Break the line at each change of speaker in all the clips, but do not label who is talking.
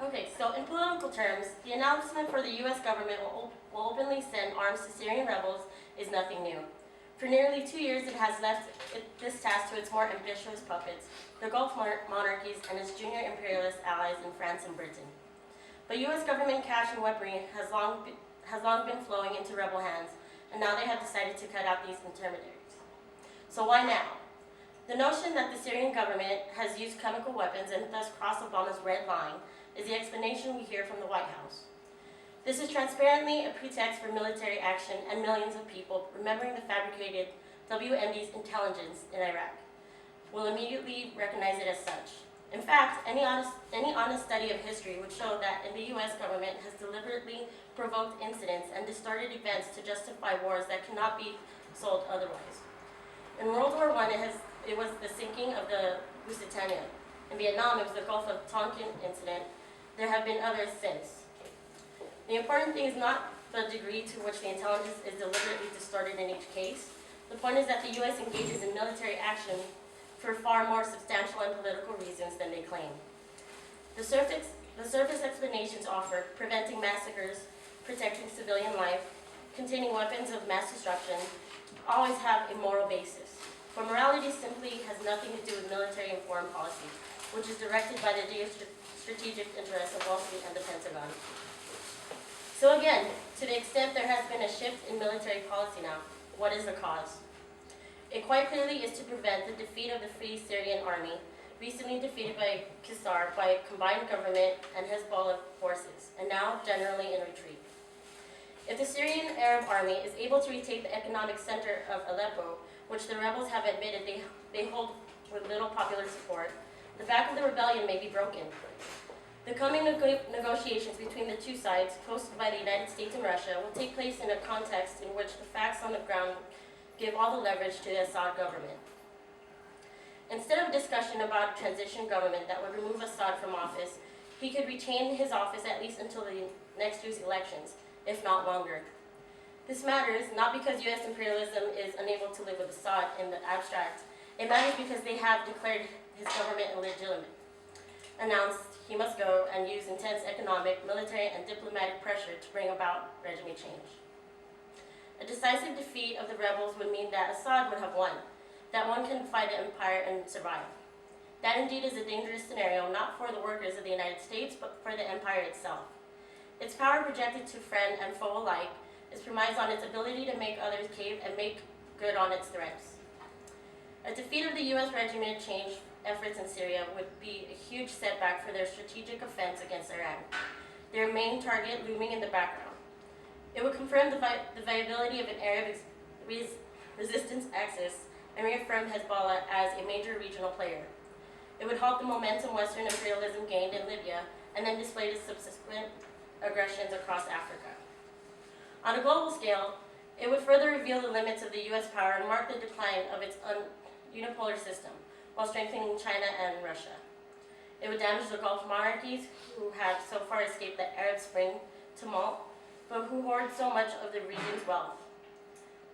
Okay, so in political terms, the announcement for the U.S. government will openly send arms to Syrian rebels is nothing new. For nearly 2 years, it has left this task to its more ambitious puppets, the Gulf monarchies and its junior imperialist allies in France and Britain. But U.S. government cash and weaponry has long been flowing into rebel hands, and now they have decided to cut out these intermediaries. So why now? The notion that the Syrian government has used chemical weapons and thus crossed Obama's red line is the explanation we hear from the White House. This is transparently a pretext for military action, and millions of people, remembering the fabricated WMD's intelligence in Iraq, will immediately recognize it as such. In fact, any honest study of history would show that the U.S. government has deliberately provoked incidents and distorted events to justify wars that cannot be solved otherwise. In World War I, it was the sinking of the Lusitania. In Vietnam, it was the Gulf of Tonkin incident. There have been others since. The important thing is not the degree to which the intelligence is deliberately distorted in each case. The point is that the U.S. engages in military action for far more substantial and political reasons than they claim. The surface explanations offered, preventing massacres, protecting civilian life, containing weapons of mass destruction, always have a moral basis. For morality simply has nothing to do with military and foreign policy, which is directed by the strategic interests of Wall Street and the Pentagon. So again, to the extent there has been a shift in military policy now, what is the cause? It quite clearly is to prevent the defeat of the Free Syrian Army, recently defeated by Qatar by combined government and Hezbollah forces, and now generally in retreat. If the Syrian Arab Army is able to retake the economic center of Aleppo, which the rebels have admitted they hold with little popular support, the back of the rebellion may be broken. The coming negotiations between the two sides, hosted by the United States and Russia, will take place in a context in which the facts on the ground give all the leverage to the Assad government. Instead of a discussion about a transition government that would remove Assad from office, he could retain his office at least until the next year's elections, if not longer. This matters not because U.S. imperialism is unable to live with Assad in the abstract. It matters because they have declared his government illegitimate, announced he must go, and used intense economic, military, and diplomatic pressure to bring about regime change. A decisive defeat of the rebels would mean that Assad would have won, that one can fight the empire and survive. That indeed is a dangerous scenario, not for the workers of the United States, but for the empire itself. Its power, projected to friend and foe alike, is premised on its ability to make others cave and make good on its threats. A defeat of the U.S. regime change efforts in Syria would be a huge setback for their strategic offense against Iran, their main target looming in the background. It would confirm the viability of an Arab resistance axis and reaffirm Hezbollah as a major regional player. It would halt the momentum Western imperialism gained in Libya and then display its subsequent aggressions across Africa. On a global scale, it would further reveal the limits of the U.S. power and mark the decline of its unipolar system, while strengthening China and Russia. It would damage the Gulf monarchies, who have so far escaped the Arab Spring tumult, but who hoard so much of the region's wealth.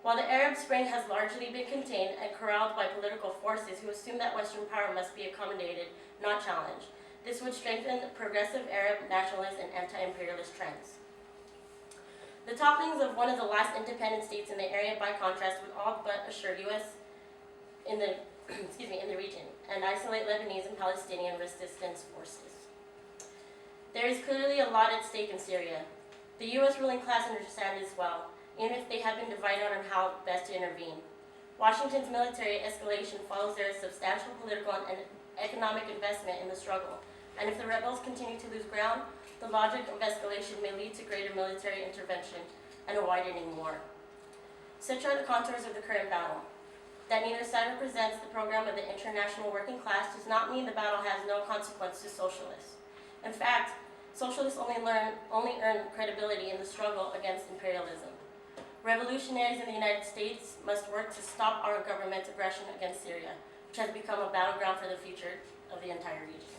While the Arab Spring has largely been contained and corralled by political forces who assume that Western power must be accommodated, not challenged, this would strengthen progressive Arab nationalist and anti-imperialist trends. The topplings of one of the last independent states in the area, by contrast, would all but assure U.S. in the region, and isolate Lebanese and Palestinian resistance forces. There is clearly a lot at stake in Syria. The U.S. ruling class understands this well, even if they have been divided on how best to intervene. Washington's military escalation follows their substantial political and economic investment in the struggle, and if the rebels continue to lose ground, the logic of escalation may lead to greater military intervention and a widening war. Such are the contours of the current battle. That neither side represents the program of the international working class does not mean the battle has no consequence to socialists. In fact, socialists only earn credibility in the struggle against imperialism. Revolutionaries in the United States must work to stop our government's aggression against Syria, which has become a battleground for the future of the entire region.